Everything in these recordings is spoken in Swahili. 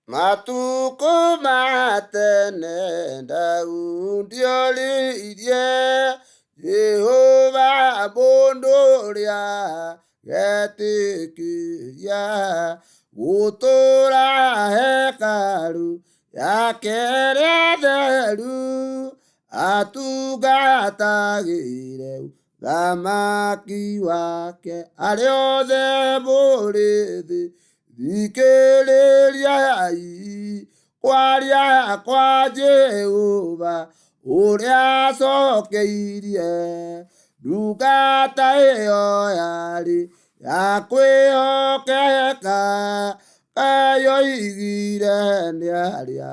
Matuko matene ndaundioli idie Jehova bondoria getikiria gutura hekalu yake theru atugatagire thamaki wake ariothe mũrĩthĩ thikĩrĩriai kwaria kwa Jehova ũrĩa acokeirie ndungata ĩyo yarĩ ya kwĩhokeka kayoigire nĩ arĩa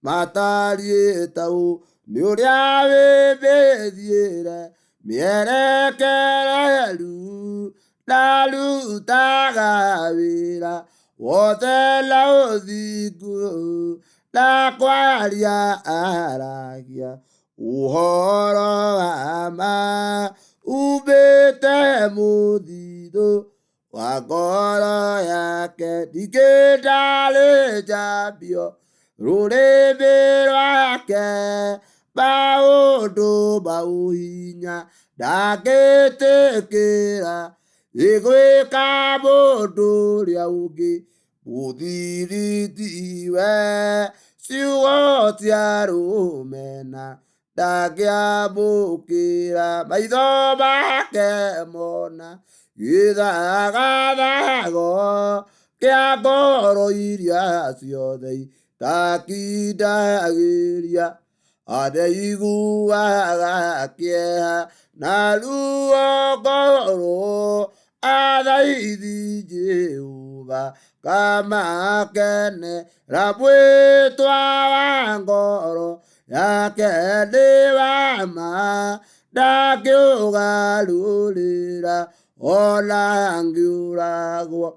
matariĩ tau nĩ ũrĩa wĩmbĩthiĩre mĩerekereru ndarutaga wĩra wothe na ũthingu na kwaria aragia ũhoro wa ma umbĩte mũthithũ wa ngoro yake ndingĩndarĩ njambio rũrĩmĩ rwake maũndũ maũhinya ndangĩtĩkĩra ĩgwĩka mũndũ ũrĩa ũngĩ mũthiritiwe ciugo cia rũmena ndangĩamũkĩra maitho make mona gĩthagathago kĩa ngoro iria ciothe itakindagĩria adeiguaga kĩeha na ruo ngoro athaithi Jehova kamakenera mwĩtwa wa ngoro yake nĩ wa ma ndangĩũgarũrĩra ona angĩũragwo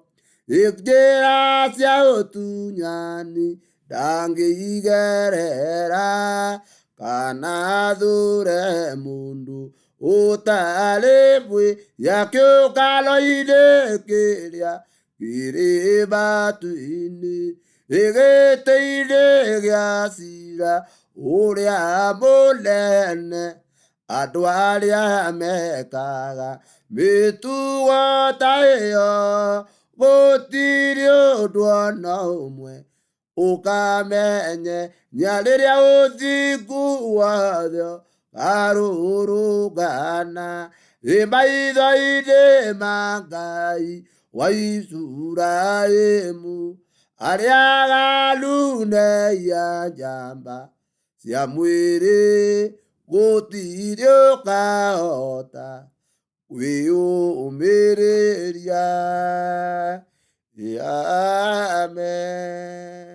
njĩra cia ũtunyani ndangĩigerera kana athure mũndũ ũtarĩ mwĩhia kĩũngano-inĩ kĩrĩa kĩrĩ matu-inĩ gĩtĩ-inĩ gĩa cira ũrĩa mũnene andũ arĩa mekaga mĩtugo ta ĩyo gũtirĩ ũndũ ona ũmwe ũkamenya rĩrĩa ũthingu wothe arũrũngana maitho-inĩ ma Ngai wa Isiraeli arĩa ganuneia njamba cia mwĩrĩ gũtirĩ ũkahota kwĩyũmĩrĩria. Amen.